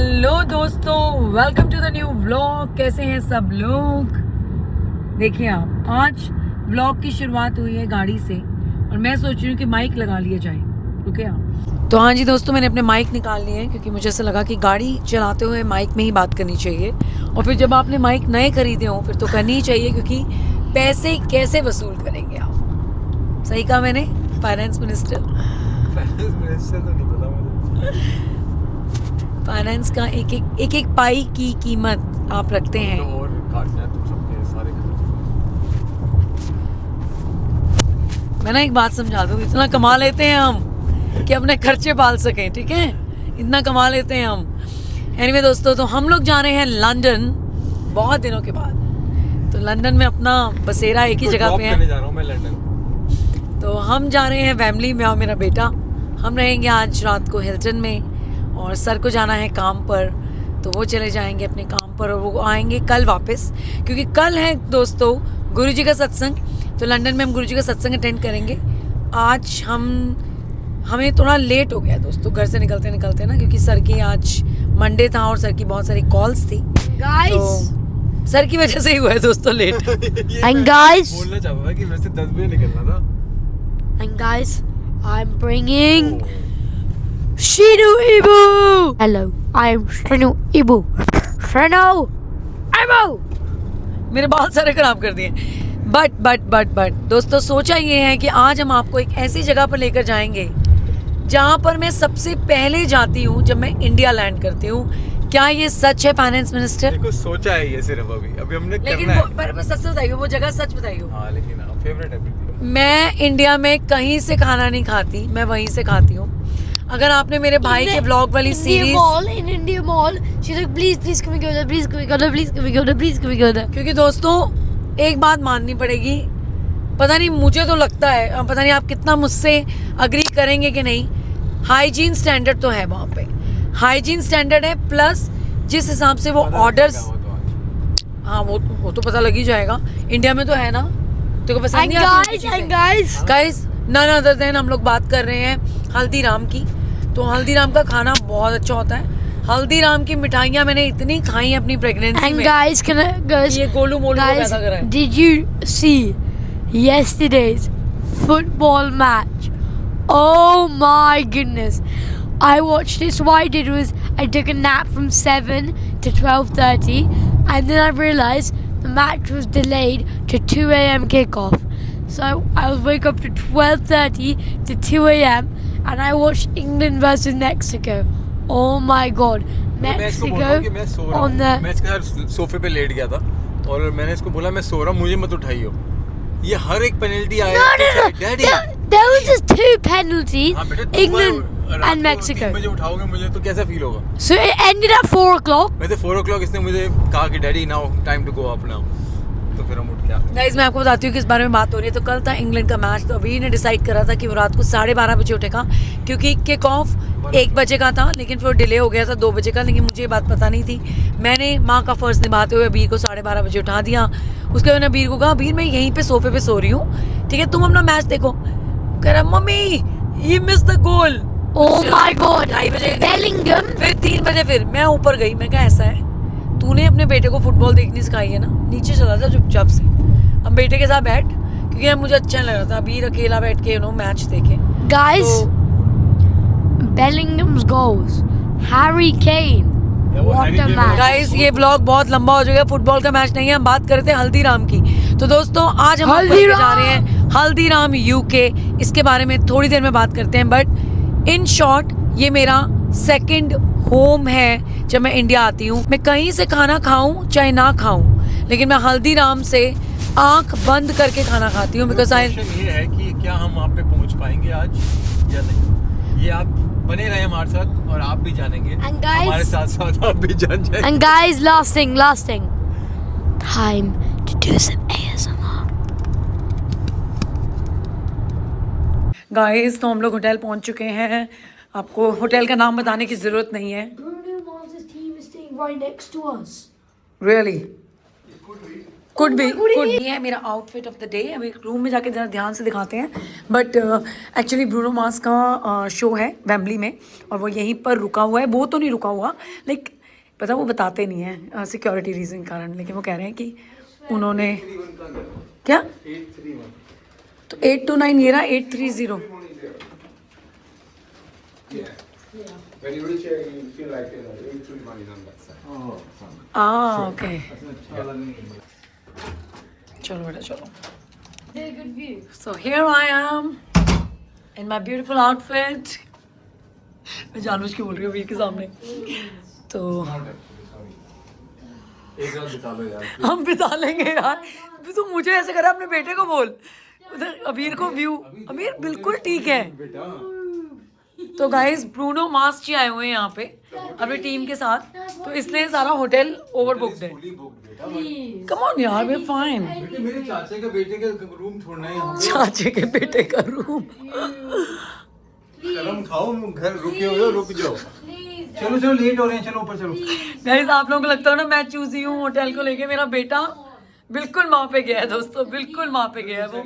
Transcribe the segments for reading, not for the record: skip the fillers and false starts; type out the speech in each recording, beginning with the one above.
Hello दोस्तों, welcome to the new vlog. कैसे हैं सब लोग? देखिए आप, आज व्लॉग की शुरुआत हुई है गाड़ी से और मैं सोच रही हूँ कि माइक लगा लिया जाए। रुके आप। तो हाँ जी दोस्तों, मैंने अपने माइक निकाल लिए हैं क्योंकि मुझे ऐसा लगा कि गाड़ी चलाते हुए माइक में ही बात करनी चाहिए। और फिर जब आपने माइक नए खरीदे हों फिर तो करनी ही चाहिए, क्योंकि पैसे कैसे वसूल करेंगे आप। सही कहा मैंने? फाइनेंस मिनिस्टर तो नहीं पता मुझे। फाइनेंस का एक एक पाई की कीमत आप रखते हैं। तो और काटना है तुम सबके सारे खर्च। मैं ना एक बात समझा दूँ, इतना कमा लेते हैं हम कि अपने खर्चे पाल सकें, ठीक है? इतना कमा लेते हैं हम। एनीवे दोस्तों, तो हम लोग जा रहे हैं लंदन बहुत दिनों के बाद। तो लंदन में अपना बसेरा एक ही जगह पे है। जा रहा हूँ मैं लंदन। तो हम जा रहे हैं फैमिली में और मेरा बेटा। हम रहेंगे आज रात को हिल्टन में और सर को जाना है काम पर, तो वो चले जाएंगे अपने काम पर और वो आएंगे कल वापस, क्योंकि कल है दोस्तों गुरुजी का सत्संग। तो लंदन में हम गुरुजी का सत्संग अटेंड करेंगे। आज हमें थोड़ा लेट हो गया दोस्तों घर से निकलते निकलते ना, क्योंकि सर की आज मंडे था और सर की बहुत सारी कॉल्स थी। तो सर की वजह से ही हुआ है दोस्तों लेट। And guys, बोलना चाहता था कि वैसे 10 बजे निकलना था। and guys, I'm bringing Shinu Ibu. Hello, I'm Shinu Ibu. Shinu Ibu. मेरे बाल सारे खराब कर दिए। बट दोस्तों, सोचा ये है कि आज हम आपको एक ऐसी जगह पर लेकर जाएंगे जहाँ पर मैं सबसे पहले जाती हूँ जब मैं इंडिया लैंड करती हूँ। क्या ये सच है फाइनेंस मिनिस्टर? देखो सोचा है ये सिर्फ अभी हमने लेकिन करना है। पर सच बताइए, वो जगह सच बताइए। हाँ लेकिन फेवरेट है। मैं इंडिया में कहीं से खाना नहीं खाती, मैं वहीं से खाती हूँ। अगर आपने मेरे भाई के ब्लॉग वाली series In India Mall, she's like, please, can we go there? Please, can we go there? Please, can we go there? Please, can we go there? क्योंकि दोस्तों एक बात माननी पड़ेगी, पता नहीं मुझे तो लगता है, पता नहीं आप कितना मुझसे अग्री करेंगे कि नहीं, हाइजीन स्टैंडर्ड तो है वहाँ पे। हाइजीन स्टैंडर्ड है, प्लस जिस हिसाब से वो ऑर्डर्स, हाँ वो तो पता लग ही जाएगा। इंडिया में तो है ना, तो पसंद And नहीं आती guys, नन अदर देन हम लोग बात कर रहे हैं हल्दीराम की। तो हल्दीराम का खाना बहुत अच्छा होता है। हल्दीराम की मिठाइयाँ मैंने इतनी खाई हैं अपनी प्रेगनेंसी and में। guys, ये गोलू मोलू को guys, पैदा करा है। did you see yesterday's football match? Oh my goodness. I watched it. So what I did was I took a nap from 7 to 12:30, and then I realized the match was delayed to 2 a.m. kickoff. So I was wake up to 12:30 to 2 a.m. and I watched England versus Mexico. Oh my God, Mexico on the. मैं इसके साथ सोफे पे late गया था और मैंने इसको बोला मैं सो रहा हूँ, मुझे मत उठाइयो। ये हर एक पेनल्टी आया। No. Daddy There was just 2 penalties. हाँ बेटा, England and Mexico. 3 बजे उठाओगे मुझे तो कैसा फील होगा? So it ended at 4 o'clock. वैसे 4 o'clock इसने मुझे कहा कि daddy now time to go up now, तो फिर हम उठ गया। गाइस मैं आपको बताती हूँ किस बारे में बात हो रही है। तो कल था इंग्लैंड का मैच, तो अभी ने डिसाइड करा था कि वो रात को 12:30 बजे उठेगा, क्योंकि किक ऑफ 1 बजे का था, लेकिन फिर डिले हो गया था 2 बजे का। लेकिन मुझे ये बात पता नहीं थी। मैंने माँ का फर्ज निभाते हुए अबीर को 12:30 बजे उठा दिया। उसके बाद अबीर को कहा, अबीर मैं यहीं पे सोफे पे सो रही हूँ, ठीक है, तुम अपना मैच देखो। कह रहा मम्मी ये miss the goal. Oh my God. 2:30 बजे Bellingham. फिर 3 बजे फिर मैं ऊपर गई। मैं कहा ऐसा है, तूने अपने बेटे को फुटबॉल देखनी सिखाई है ना, नीचे चला जा चुपचाप से, अब बेटे के साथ बैठ, क्योंकि अब मुझे अच्छा लग रहा था अभी अकेला बैठ के मैच देखे। Guys, Bellingham's goals. Harry Kane. What a match. Guys ये ब्लॉग बहुत लंबा हो जाएगा, फुटबॉल का मैच नहीं है, हम बात करते हैं हल्दीराम की। तो दोस्तों आज हम आपको लेके जा रहे हैं हल्दीराम यूके। इसके बारे में थोड़ी देर में बात करते हैं, बट इन शॉर्ट ये मेरा सेकंड होम है। जब मैं इंडिया आती हूँ, मैं कहीं से खाना खाऊं चाहे ना खाऊं, लेकिन मैं हल्दीराम से आंख बंद करके खाना खाती हूँ। बिकॉज ये है कि क्या हम वहाँ पे पहुँच पाएंगे आज या नहीं। ये आप बने रहे हमारे साथ और आप भी जानेंगे, And guys- हमारे साथ साथ आप भी जान जाएंगे। And guys, last thing. Time to do some ASMR. Guys तो हम लोग होटल पहुंच चुके हैं। आपको होटल का नाम बताने की जरूरत नहीं है। Bruno Mars' team is staying right next to us. Really could be ये है मेरा आउटफिट ऑफ द डे। अभी रूम में जाके जरा ध्यान से दिखाते हैं, बट एक्चुअली ब्रूनो मार्स का शो है वेम्बली में और वो यहीं पर रुका हुआ है। वो तो नहीं रुका हुआ, लाइक पता वो बताते नहीं है सिक्योरिटी रीज़न के कारण, लेकिन वो कह रहे हैं कि उन्होंने क्या तो 829 ये रहा 830। When you reach here, you feel like 831 is on that side. Okay चलो बेटा चलो। Good view. So here I am in my beautiful outfit. मैं जानबूझ के बोल रही हूँ वीर के सामने। तो एक रात बिता लो यार। हम बिता लेंगे यार। अभी तो मुझे ऐसे करा अपने बेटे को बोल, उधर अमीर को व्यू। अमीर बिल्कुल ठीक है। तो गाइस ब्रूनो मार्स जी आए हुए हैं यहाँ पे अपनी टीम के साथ, तो इसलिए सारा होटल ओवर बुक्ड है। कम ऑन यार, वी आर फाइन। मेरे चाचे के बेटे के रूम छोड़ना है यहाँ पे। चाचे के बेटे का रूम। शर्म खाओ, घर रुके हुए हो, रुक जाओ। चलो चलो लेट हो रहे हैं, चलो ऊपर चलो। गाइस आप लोगों को लगता है ना मैं चूजी हूँ होटल को लेके, मेरा बेटा बिल्कुल वहाँ पे गया है दोस्तों, बिल्कुल वहाँ पे गया है वो।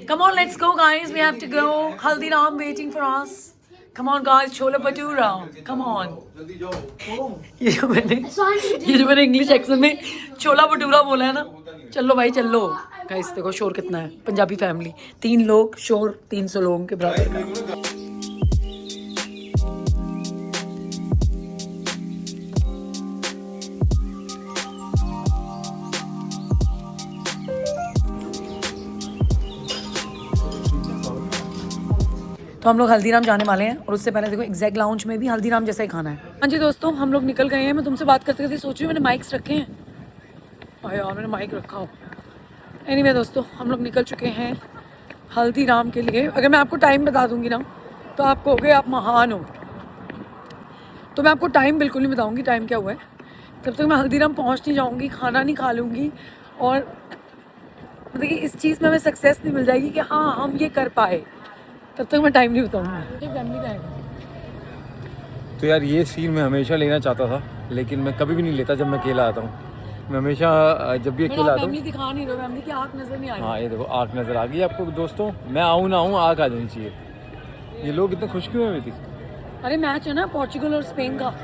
Come on let's go guys, we have to go. Haldiram waiting for us. Come on guys, chole bhatura, come on. जल्दी जाओ। ये जो मैंने इंग्लिश एक्सेंट में छोला भटूरा बोला है ना, चलो भाई चलो। गाइस देखो शोर कितना है, पंजाबी फैमिली 3 लोग, शोर 300 लोगों के बराबर का। तो हम लोग हल्दीराम जाने वाले हैं और उससे पहले देखो एग्जैक्ट लाउंज में भी हल्दीराम जैसा ही खाना है। हाँ जी दोस्तों, हम लोग निकल गए हैं। मैं तुमसे बात करते करते सोच रही हूँ मैंने माइक्स रखे हैं। और यार मैंने माइक रखा हो। एनीवे दोस्तों, हम लोग निकल चुके हैं हल्दीराम के लिए। अगर मैं आपको टाइम बता दूंगी ना तो आप कहोगे आप महान हो, तो मैं आपको टाइम बिल्कुल नहीं बताऊँगी टाइम क्या हुआ है। तब तक मैं हल्दीराम पहुँच नहीं जाऊँगी, खाना नहीं खा लूँगी और मतलब कि इस चीज़ में हमें सक्सेस नहीं मिल जाएगी कि हाँ हम ये कर पाए, तब तक मैं टाइम नहीं बताऊँगी। फैमिली का है तो यार ये सीन मैं हमेशा लेना चाहता था, लेकिन मैं कभी भी नहीं लेता जब मैं अकेला आता हूँ। मैं हमेशा जब भी अकेला आता हूँ। फैमिली दिखा नहीं रहा, फैमिली की आँख नजर नहीं आ रही। हाँ ये देखो आँख नज़र आ गई आपको दोस्तों। मैं आऊँ ना आऊँ, आँख आ जानी चाहिए। ये लोग इतने खुश क्यों हैं मेरी? अरे मैच है ना पोर्चुगल और स्पेन का,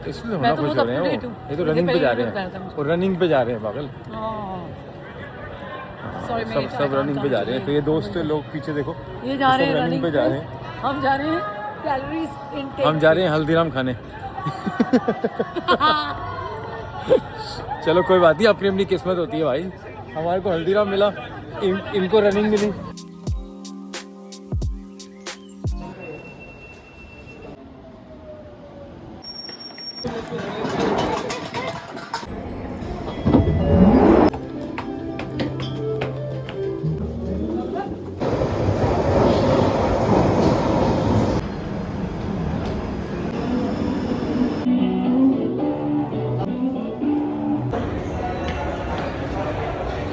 इसलिए मैं होना तो खुश बहुत हो रहे हैं up to date वो। हूँ। ये तो मुझे रनिंग पे पहले जा ही रहे बताया था हैं, मुझे। और रनिंग पे जा रहे हैं पागल। सॉरी सब रनिंग पे जा रहे हैं। तो ये दोस्त लोग पीछे देखो, ये जा रहे हैं रनिंग पे जा रहे हैं। हम जा रहे हैं कैलोरीज इनटेक। हम जा रहे हैं हल्दीराम खाने। चलो कोई बात नहीं, अपनी अपनी किस्मत होती है भाई। हमारे को हल्दीराम मिला, इनको रनिंग मिली।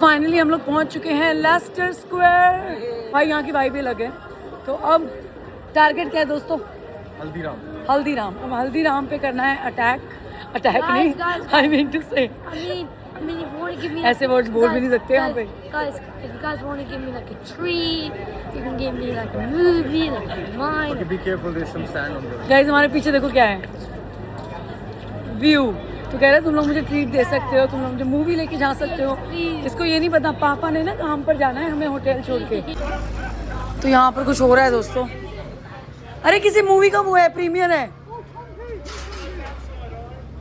फाइनली हम लोग पहुंच चुके हैं लेस्टर स्क्वायर। भाई यहाँ की वाइब भी अलग है। तो अब टारगेट क्या है दोस्तों? हल्दीराम। हल्दीराम। अब हल्दीराम पे करना है अटैक नहीं, guys. आई मीन टू से I mean, if you want to give me ऐसे वर्ड्स बोल भी नहीं सकते यहाँ पे। Guys, if you guys want to give me like a treat, you can give me like a movie, like a mine. Okay, be careful, there's some sand on the road. Guys हमारे पीछे देखो क्या है, view. तो कह रहे तुम लोग मुझे ट्रीट दे सकते हो, तुम लोग मुझे मूवी लेके जा सकते हो। इसको ये नहीं पता पापा ने ना काम पर जाना है हमें होटल छोड़ के। तो यहाँ पर कुछ हो रहा है दोस्तों। अरे किसी मूवी का वो है, प्रीमियर है,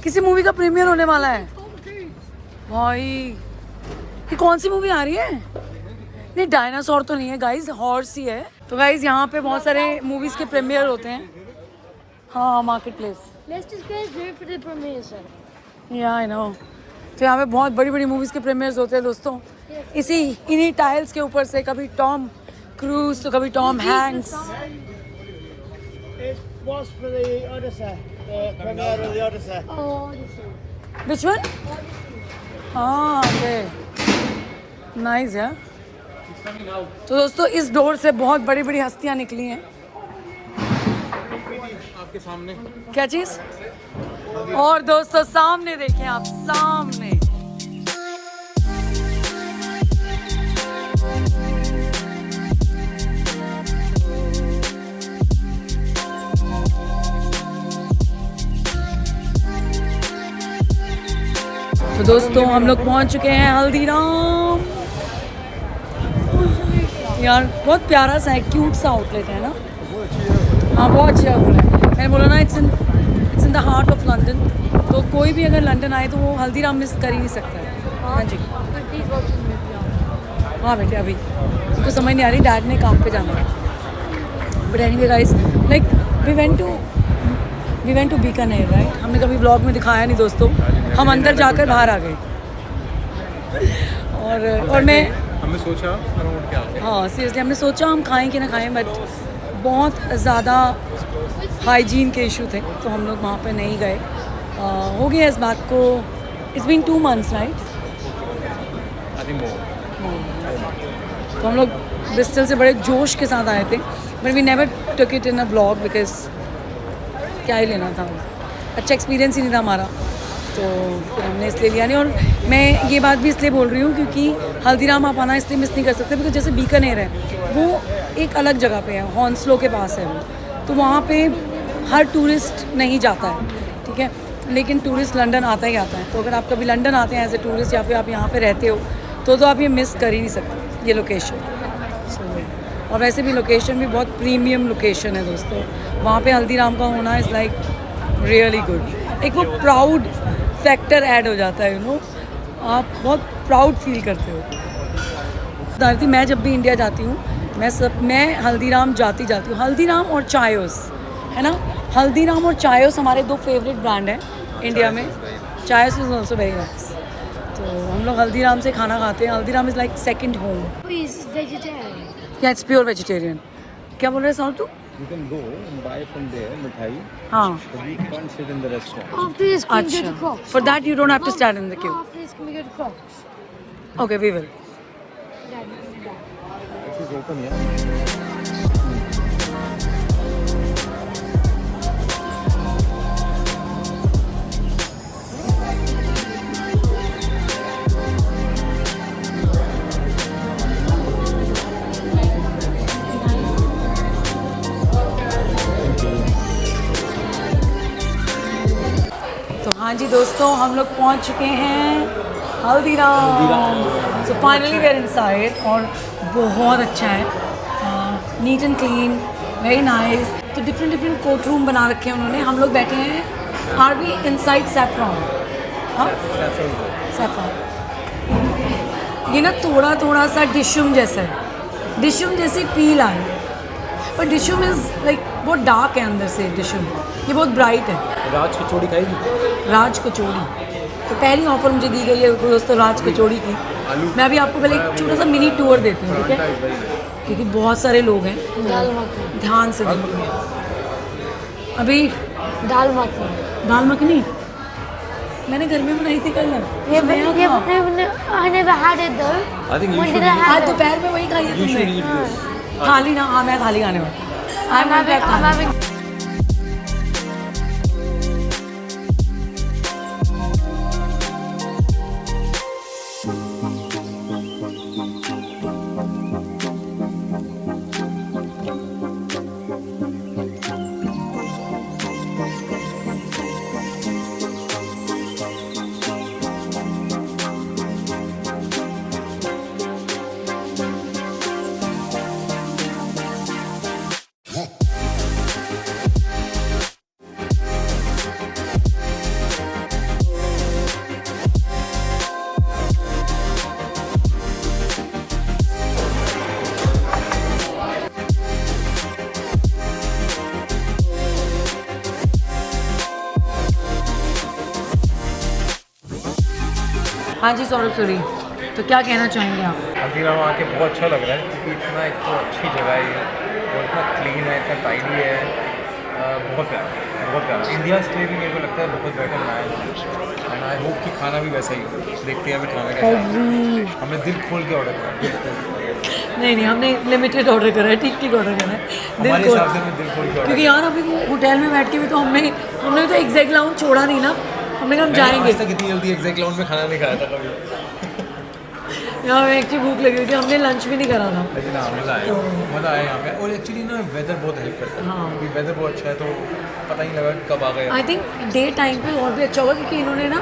किसी मूवी का प्रीमियर होने वाला है भाई। ये कौन सी मूवी आ रही है? नहीं डायनासोर तो नहीं है गाइस, हॉर्स ही है। तो गाइस यहाँ पे बहुत सारे मूवीज के प्रीमियर होते हैं। हाँ market place. Let's just get ready for the premiere, sir. या आई नो। तो यहाँ पे बहुत बड़ी बड़ी मूवीज के प्रीमियर्स होते हैं दोस्तों। इन्हीं टाइल्स के ऊपर से कभी टॉम क्रूज तो कभी Tom Hanks. It was for the Odyssey, the premiere of the Odyssey. Oh, Which one? हाँ okay. Nice है। तो दोस्तों इस डोर से बहुत बड़ी बड़ी हस्तियाँ निकली हैं। आपके सामने क्या चीज़? और दोस्तों सामने देखें आप, सामने दोस्तों हम लोग पहुंच चुके हैं हल्दीराम। यार बहुत प्यारा सा है, क्यूट सा आउटलेट है ना। हाँ बहुत अच्छा हो रहा है। मैंने बोला ना it's in the heart of London, तो कोई भी अगर लंदन आए तो वो हल्दीराम मिस कर ही नहीं सकता है। हाँ जी हाँ बेटे, अभी उनको समझ नहीं आ रही, डैड ने काम पे जाना है। But anyway guys, like we went to Bikaner right. हमने कभी ब्लॉग में दिखाया नहीं दोस्तों, हम अंदर जाकर बाहर आ गए। और मैं हमने सोचा क्या, हाँ सीरियसली हमने सोचा हम खाएं कि ना खाएं, बट बहुत ज़्यादा हाइजीन के इशू थे तो हम लोग वहाँ पे नहीं गए। हो गया इस बात को, इट्स बीन 2 months राइट। तो हम लोग ब्रिस्टल से बड़े जोश के साथ आए थे, but we never took it in a blog because क्या ही लेना था, अच्छा एक्सपीरियंस ही नहीं था हमारा, तो फिर हमने इसलिए लिया नहीं। और मैं ये बात भी इसलिए बोल रही हूँ क्योंकि हल्दीराम आप आना इसलिए मिस नहीं कर सकते, बिकॉज जैसे बीकानेर है वो एक अलग जगह पे है, हॉन्सलो के पास है वो, तो वहाँ पे हर टूरिस्ट नहीं जाता है, ठीक है, लेकिन टूरिस्ट लंदन आता ही आता है। तो अगर आप कभी लंदन आते हैं एज ए टूरिस्ट या फिर आप यहाँ पे रहते हो तो आप ये मिस कर ही नहीं सकते ये लोकेशन। और वैसे भी लोकेशन भी बहुत प्रीमियम लोकेशन है दोस्तों, वहाँ पे हल्दीराम का होना इज़ लाइक रियली गुड। एक वो प्राउड फैक्टर ऐड हो जाता है, यू नो, आप बहुत प्राउड फील करते हो। दारती मैं जब भी इंडिया जाती हूँ मैं हल्दीराम जाती हूँ। हल्दीराम और चायोस है ना, हल्दीराम और चायोस हमारे 2 फेवरेट ब्रांड हैं इंडिया में। Chaayos is also very nice. तो हम लोग हल्दीराम से खाना खाते हैं। Haldiram is like second home. Please, vegetarian. या इट्स प्योर वेजिटेरियन। क्या बोल रहे हैं साउथ तू? You can go and buy from there मिठाई, हाँ but you can't sit in the restaurant. After this, can we go to अच्छा, Crocs? for that you don't have to stand in the queue. After this, can we go to Crocs? Okay, we will. Dad, we can go. This is open, yeah. तो हाँ जी दोस्तों, हम लोग पहुँच चुके हैं Haldiram. So finally we are inside और बहुत अच्छा है, neat and clean, very nice. तो डिफरेंट कोर्ट रूम बना रखे हैं उन्होंने। हम लोग बैठे हैं आर वी इनसाइड सैफ्रॉन। हाँ सैफ्रॉन, ये ना थोड़ा सा डिशुम जैसा है, डिशुम जैसी फील आ रही है, पर डिशुम इज़ लाइक बहुत डार्क है अंदर से, डिशुम ये बहुत ब्राइट है। राज कचौड़ी खाएगी? राज कचौड़ी तो पहली ऑफर मुझे दी गई है दोस्तों राज कचौड़ी की। मैं अभी आपको पहले एक छोटा सा मिनी टूर देती हूँ, ठीक है, क्योंकि बहुत सारे लोग हैं, ध्यान से देखिए। अभी दाल मखनी। दाल मखनी मैंने घर में बनाई थी कल। I never had it though. I think you When should did I eat. have आज it? दोपहर में वही खाई है You should तुमने? eat this. थाली ना, हाँ मैं थाली खाने वाली। I'm having. हाँ जी सौरभ सूरी, तो क्या कहना चाहेंगे आप? हल्दीराम आके बहुत अच्छा लग रहा है क्योंकि इतना एक तो अच्छी जगह है ये, और इतना क्लीन है, इतना टाइडी है, बहुत प्यारा। इंडिया स्टे भी मेरे को लगता है बहुत बेटर बनाया है, एंड आई होप कि खाना भी वैसा ही। देखते हैं अभी खाना कैसा है। हमने दिल खोल के ऑर्डर करा। नहीं हमने लिमिटेड ऑर्डर करा है, ठीक ऑर्डर करा है, हमारे हिसाब से हमने दिल खोल के ऑर्डर, क्योंकि यार अभी होटल में बैठ के भी तो हमने तो एग्जैक्ट लाउंज छोड़ा नहीं ना, हमने कहा हम जाएंगे। कितनी जल्दी एग्जैक्ट लाउंज में खाना नहीं खाया था कभी। यहाँ में एक्चुअली भूख लगी हुई थी, हमने लंच भी नहीं करा था। लेकिन हाँ मज़ा आया यहाँ पे। और एक्चुअली ना वेदर बहुत हेल्प करता है, हाँ। क्योंकि वेदर बहुत अच्छा है तो पता ही लगा कब आ गए। आई थिंक डे टाइम पे और भी अच्छा होगा, क्योंकि इन्होंने ना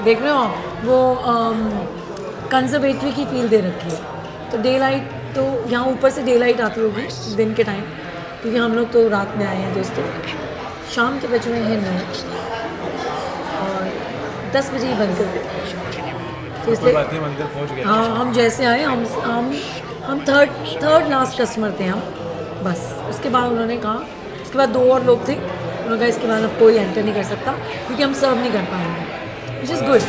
देख रहे हो आप वो कंजर्वेटरी की फील दे रखी है। तो डे लाइट तो यहाँ ऊपर से डे लाइट आती होगी दिन के टाइम, क्योंकि हम लोग तो रात में आए हैं दोस्तों। शाम के बज रहे हैं 9 और 10 बजे ही बंद कर देते हैं। तो इसलिए मंदिर पहुंच गए। हाँ, हम जैसे आए हम थर्ड लास्ट कस्टमर थे हम, बस। उसके बाद उन्होंने कहा, उसके बाद 2 और लोग थे, उन्होंने कहा इसके बाद अब कोई एंटर नहीं कर सकता क्योंकि हम सर्व नहीं कर पाएंगे, विच इज़ गुड।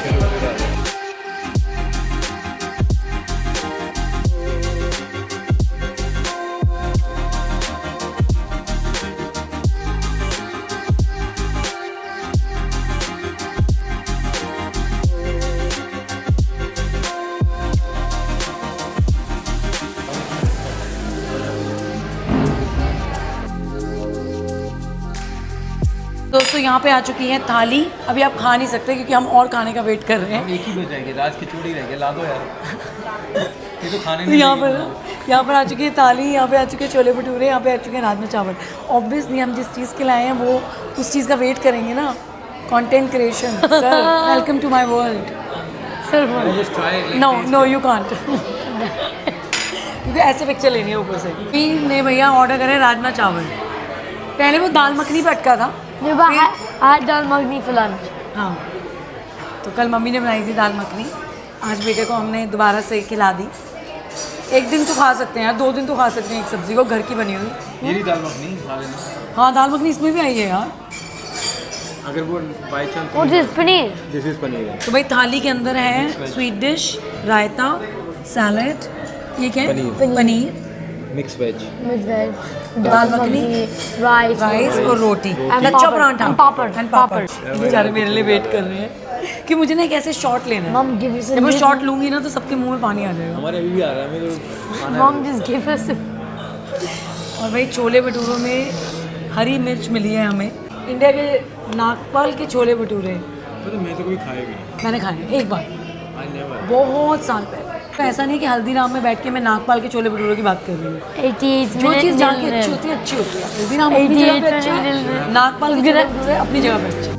दोस्तों यहाँ पे आ चुकी है थाली। अभी आप खा नहीं सकते क्योंकि हम और खाने का वेट कर रहे हैं। हम एक ही बज जाएंगे, राज कचौड़ी रह गया, ला दो यार। ये तो खाने तो नहीं यहाँ पर आ चुकी है थाली, यहाँ पे आ चुके हैं छोले भटूरे, यहाँ पे आ चुके हैं राजमा चावल। ऑब्वियसली हम जिस चीज़ के लाए हैं वो उस चीज़ का वेट करेंगे ना, content creation. Sir welcome to my world. Sir no you can't, क्योंकि ऐसे पिक्चर लेनी है ऊपर से। ने भैया ऑर्डर करें राजमा चावल। पहले वो दाल मखनी पे अटका था। आज दाल मखनी for lunch. हाँ, तो कल मम्मी ने बनाई थी दाल मखनी, आज बेटे को हमने दोबारा से खिला दी। एक दिन तो खा सकते हैं यार, 2 दिन तो खा सकते हैं एक सब्जी को, घर की बनी हुई। ये दाल मखनी खा लेना। हाँ, दाल मखनी इसमें भी आई है यार। अगर वो by chance What is paneer? This is paneer है। तो भाई थाली के अंदर है स्वीट डिश, रायता, सैलेड, ये क्या है? Paneer, mix veg, With veg, dal makhani, rice, rice और रोटी, And lachha papad, paratha and papad, and पापड़। बेचारे मेरे लिए वेट कर रहे हैं कि मुझे ना एक ऐसे शॉट लेना है। Mom, give us a जब वो little- शॉट लूंगी ना तो सबके मुंह में पानी आ जाएगा। हमारे अभी भी आ रहा है, हमें तो खाना Mom, just give us a... और भाई छोले भटूरों में हरी मिर्च मिली है हमें। इंडिया के नागपाल के छोले भटूरे तो मैं तो कोई खाए भी नहीं। मैंने खाए हैं एक बार, आई नेवर। बहुत साल पहले। तो ऐसा नहीं कि हल्दीराम में बैठ के मैं नागपाल के छोले भटूरों की बात कर रही हूँ। 88 जो चीज़ minute जहाँ की अच्छी meal. होती है अच्छी होती है। हल्दीराम अपनी जगह पे अच्छा है, नागपाल के छोले भटूरे अपनी जगह पे अच्छे हैं।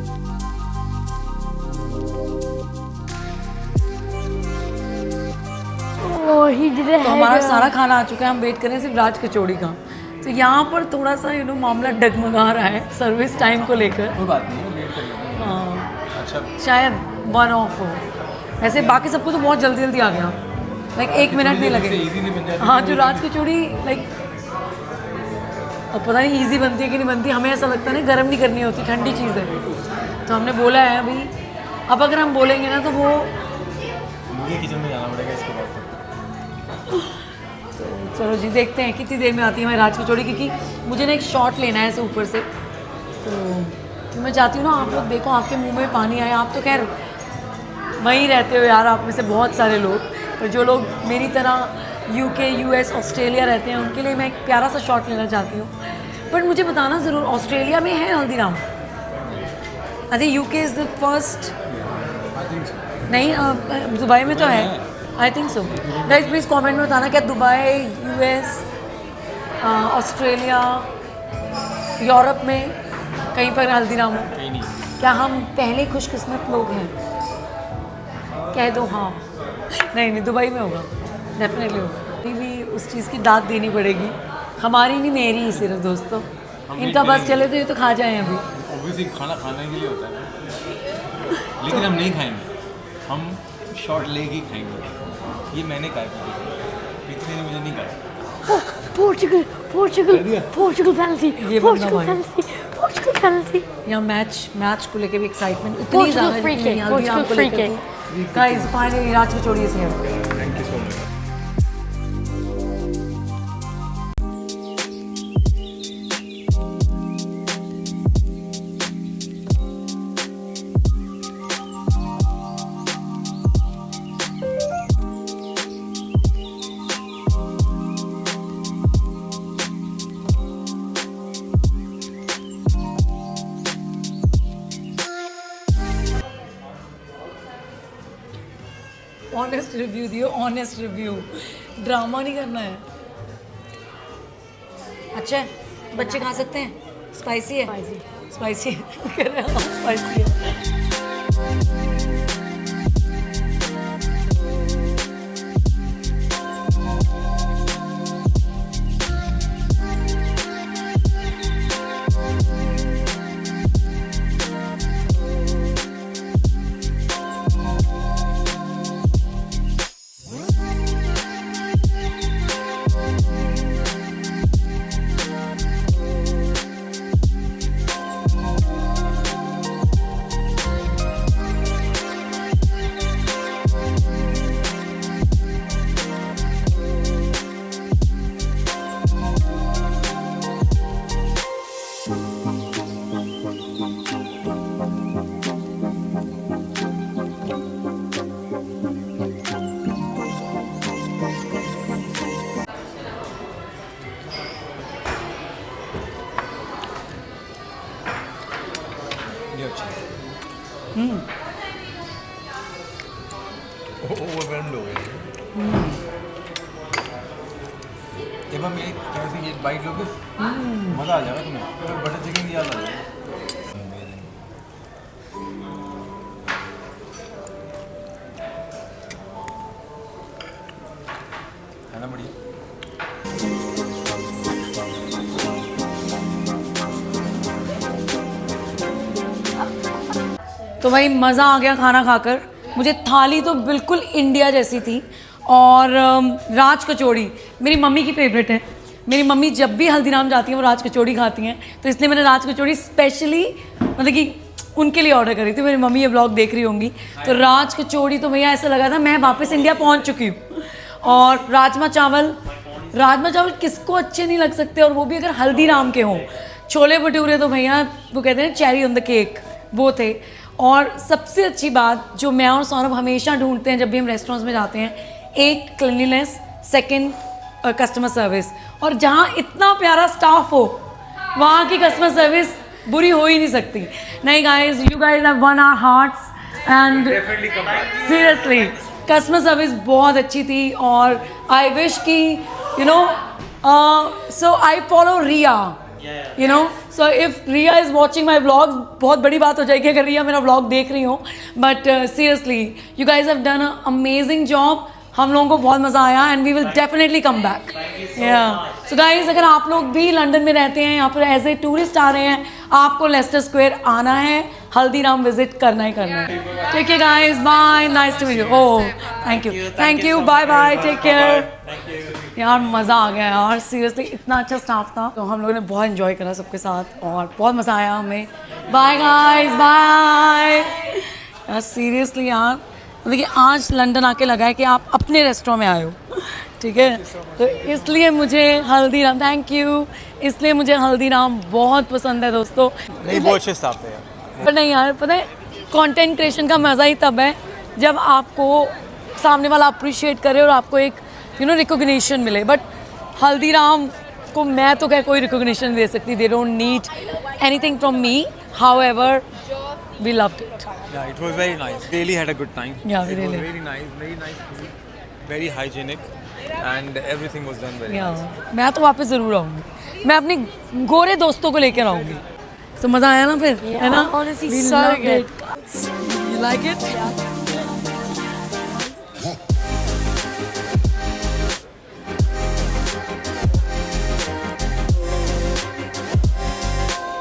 Oh, he did a तो हमारा header. सारा खाना आ चुका है, हम वेट कर रहे हैं सिर्फ राज कचौड़ी का। तो यहाँ पर थोड़ा सा मामला डगमगा रहा है सर्विस टाइम को लेकर। कोई बात नहीं, वेट कर लेंगे। हाँ, अच्छा, शायद 1 ऑफ हो। वैसे बाकी सबको तो बहुत जल्दी जल्दी आ गया, लाइक 1 मिनट नहीं लगे। इजीली बन जाती है। हाँ, जो राज कचौड़ी लाइक, अब पता नहीं इजी बनती है कि नहीं बनती, हमें ऐसा लगता है ना गर्म नहीं करनी होती, ठंडी चीज़ है। तो हमने बोला है अभी, अब अगर हम बोलेंगे ना तो वो, मुझे किचन में जाना पड़ेगा इसके बाद। तो चलो जी देखते हैं कितनी देर में आती है हमारी राज कचौड़ी, क्योंकि मुझे ना एक शॉट लेना है ऐसे ऊपर से। तो मैं चाहती हूँ ना आप लोग देखो, आपके मुंह में पानी आए। आप तो खैर वहीं रहते हो यार, आप में से बहुत सारे लोग, पर जो लोग मेरी तरह UK, US, ऑस्ट्रेलिया रहते हैं, उनके लिए मैं एक प्यारा सा शॉट लेना चाहती हूँ। बट मुझे बताना ज़रूर, ऑस्ट्रेलिया में है Haldiram? I think UK is the first. नहीं, दुबई में तो है, I think so. Guys please comment में बताना, क्या दुबई, US, ऑस्ट्रेलिया, यूरोप में कहीं पर हल्दीराम हो? कहीं नहीं। क्या हम पहले खुशकिस्मत लोग हैं? कह दो हाँ। नहीं, दुबई में होगा, डेफिनेटली होगा। अभी भी उस चीज़ की दाद देनी पड़ेगी, हमारी नहीं मेरी ही सिर्फ दोस्तों। इनका बस चले तो ये तो खा जाएं अभी। ऑब्वियसली खाना खाने के लिए होता है, लेकिन हम नहीं खाएंगे, हम शॉर्ट लेग ही खाएंगे। ये मैंने कहा है, पिछले ने मुझे नहीं कहा। Portugal penalty. ये बंदा Portugal भाई। penalty. Portugal penalty. यहाँ मैच को लेके भी एक्साइटमेंट इतनी Portugal ज़्यादा free जितनी kick, हल्दीराम Portugal को free लेकर थी। गाइस फाइनली राज कचौड़ी से है। Thank you so much. Honest review दियो, ऑनेस्ट रिव्यू, ड्रामा नहीं करना है। अच्छा है, बच्चे खा सकते हैं? स्पाइसी है? स्पाइसी है। स्पाइसी है। ओवरवेल्म्ड हो गए। जब हम एक कैसे ये बाइट लोगे मज़ा आ जाएगा तुम्हें, तो बटर चिकन की याद आ जाएगा। है ना बढ़िया। तो भाई मज़ा आ गया खाना खाकर। मुझे थाली तो बिल्कुल इंडिया जैसी थी। और राज कचौड़ी मेरी मम्मी की फेवरेट है। मेरी मम्मी जब भी हल्दीराम जाती हैं वो राज कचौड़ी खाती हैं, तो इसलिए मैंने राज कचौड़ी स्पेशली मतलब कि उनके लिए ऑर्डर करी थी। मेरी मम्मी ये ब्लॉग देख रही होंगी, तो राज कचौड़ी तो भैया ऐसा लगा था मैं वापस इंडिया पहुंच चुकी हूँ। और राजमा चावल किसको अच्छे नहीं लग सकते, और वो भी अगर हल्दीराम के हों। छोले भटूरे तो भैया वो कहते हैं चेरी ऑन द केक, वो थे। और सबसे अच्छी बात जो मैं और सौरभ हमेशा ढूंढते हैं जब भी हम रेस्टोरेंट्स में जाते हैं, एक क्लिनलीनेस, सेकंड कस्टमर सर्विस। और जहाँ इतना प्यारा स्टाफ हो वहाँ की कस्टमर सर्विस बुरी हो ही नहीं सकती। नहीं guys, you guys have one hour hearts and seriously customer service बहुत अच्छी थी। और आई विश कि you know so I follow Riya, you know, so if Riya is watching my vlog, बहुत बड़ी बात हो जाएगी अगर रिया मेरा व्लॉग देख रही हो। But seriously you guys have done a amazing job. हम लोगों को बहुत मज़ा आया and we will definitely come back. या सो गाइज, अगर आप लोग भी लंदन में रहते हैं, यहाँ पर एज ए टूरिस्ट आ रहे हैं, आपको लेस्टर स्क्वायर आना है, हल्दीराम विजिट करना ही करना है। ठीक है guys, bye, nice to meet you. Oh thank you, bye bye, take care. यार मज़ा आ गया यार, सीरियसली इतना अच्छा स्टाफ था। तो हम लोगों ने बहुत एंजॉय करा सबके साथ और बहुत मज़ा आया हमें। Bye guys, bye. यार सीरियसली यार, मतलब कि आज लंदन आके लगा है कि आप अपने रेस्टोरेंट में आए हो, ठीक है। तो इसलिए मुझे हल्दीराम, थैंक यू, इसलिए मुझे हल्दीराम बहुत पसंद है दोस्तों। नहीं, बहुत अच्छे स्टाफ थे यार। पर नहीं यार, पता है कंटेंट क्रिएशन का मज़ा ही तब है जब आपको सामने वाला अप्रिशिएट करे और आपको एक रिकॉग्निशन मिले। बट हल्दीराम को मैं तो क्या कोई रिकॉग्निशन दे सकती, they don't need anything from me, however we loved it. Yeah, it was very nice. Really had a good time. Yeah, we it really- was very nice food, very hygienic, and everything was done very nice. मैं तो वापस ज़रूर आऊँगी, मैं अपने गोरे दोस्तों को लेकर आऊँगी। तो मज़ा आया ना फिर, है ना? honestly, We so loved good. it. You like it?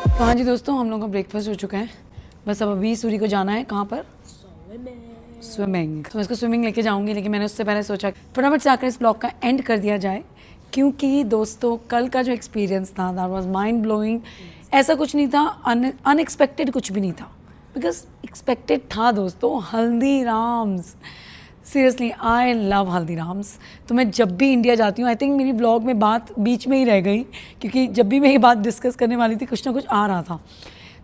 तो हाँ जी दोस्तों, हम लोगों का ब्रेकफास्ट हो चुका है। बस अब अभी सूरी को जाना है कहाँ पर, स्विमिंग। तो मैं इसको स्विमिंग लेके जाऊंगी, लेकिन मैंने उससे पहले सोचा फटाफट से आकर इस ब्लॉग का एंड कर दिया जाए, क्योंकि दोस्तों कल का जो एक्सपीरियंस था दैट वाज माइंड ब्लोइंग। ऐसा कुछ नहीं था, अनएक्सपेक्टेड कुछ भी नहीं था, बिकॉज एक्सपेक्टेड था दोस्तों, Haldiram's. Seriously I love Haldiram's. तो मैं जब भी इंडिया जाती हूँ, आई थिंक मेरी ब्लॉग में बात बीच में ही रह गई, क्योंकि जब भी मैं ये बात डिस्कस करने वाली थी कुछ ना कुछ आ रहा था।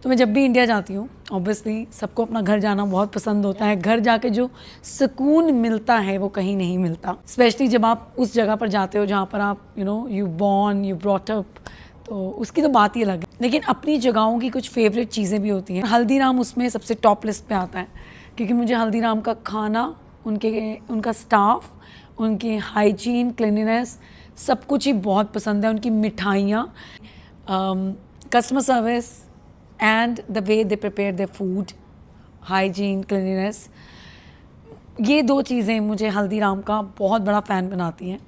तो मैं जब भी इंडिया जाती हूँ, ऑब्वियसली सबको अपना घर जाना बहुत पसंद होता है। घर जाके जो सुकून मिलता है वो कहीं नहीं मिलता, स्पेशली जब आप उस जगह पर जाते हो जहाँ पर आप you born, you brought up, तो उसकी तो बात ही अलग है। लेकिन अपनी जगहों की कुछ फेवरेट चीज़ें भी होती हैं। हल्दीराम उसमें सबसे टॉप लिस्ट पे आता है, क्योंकि मुझे हल्दीराम का खाना, उनका स्टाफ, उनकी हाइजीन, क्लीनिनेस, सब कुछ ही बहुत पसंद है। उनकी मिठाइयाँ, customer service and the way they prepare their food, hygiene, cleanliness, ये दो चीज़ें मुझे हल्दीराम का बहुत बड़ा फ़ैन बनाती हैं।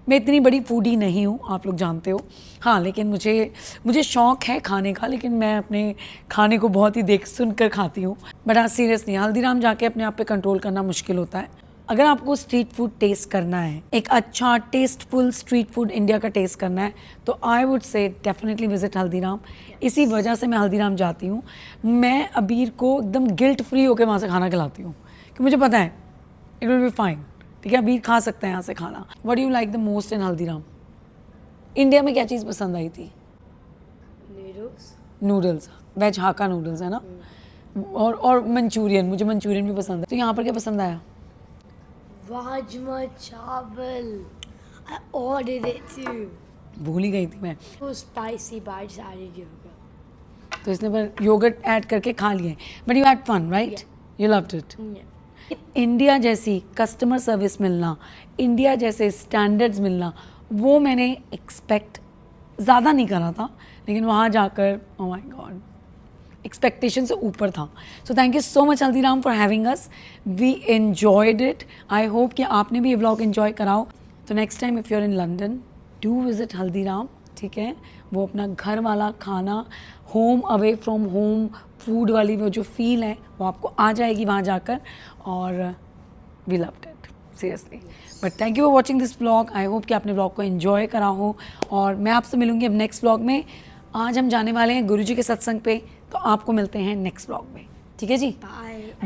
मैं इतनी बड़ी फूडी नहीं हूँ, आप लोग जानते हो, हाँ, लेकिन मुझे शौक़ है खाने का, लेकिन मैं अपने खाने को बहुत ही देख सुन कर खाती हूँ। बट हाँ, सीरियसली हल्दीराम जाके अपने आप पे कंट्रोल करना मुश्किल होता है। अगर आपको स्ट्रीट फूड टेस्ट करना है, एक अच्छा टेस्टफुल स्ट्रीट फूड इंडिया का टेस्ट करना है, तो I would say definitely visit Haldiram. इसी वजह से मैं हल्दीराम जाती हूँ। मैं अबीर को एकदम गिल्ट फ्री होकर वहाँ से खाना खिलाती हूँ, कि मुझे पता है इट विल बी फाइन, ठीक है, अबीर खा सकते हैं यहाँ से खाना। What do you like the most in Haldiram? India में क्या चीज़ पसंद आई थी? नूडल्स, वेज हाका नूडल्स, है ना? और मंचूरियन, मुझे मंचूरियन भी पसंद है। तो यहाँ पर क्या पसंद आया? Rajma chawal. I ordered it too. भूल ही गई थी मैं। It was spicy, but I just added yogurt. तो इसने पर योगर्ट ऐड करके खा लिए, but you had fun, right? You loved it. Yeah. India जैसी कस्टमर सर्विस मिलना, इंडिया जैसे स्टैंडर्ड्स मिलना, वो मैंने एक्सपेक्ट ज़्यादा नहीं करा था, लेकिन वहाँ जाकर ओह माय गॉड एक्सपेक्टेशन से ऊपर था. So thank you so much Haldiram for having us. We enjoyed it. I hope कि आपने भी ये व्लॉग एन्जॉय कराओ. तो next time if you are in London do visit Haldiram. ठीक है, वो अपना घर वाला खाना, home away from home food वाली वो जो फील है वो आपको आ जाएगी वहाँ जाकर. और we loved it seriously. But thank you for watching this vlog. I hope कि आपने व्लॉग को एंजॉय करा हो. और मैं आपसे मिलूंगी अब नेक्स्ट व्लॉग में. आज हम जाने वाले हैं गुरुजी के सत्संग पे, तो आपको मिलते हैं नेक्स्ट व्लॉग में. ठीक है जी, Bye.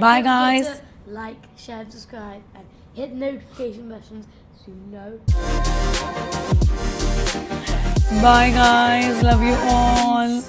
Bye, And don't forget guys. to like, share, subscribe, and hit the notification buttons so you know. Bye guys, love you all.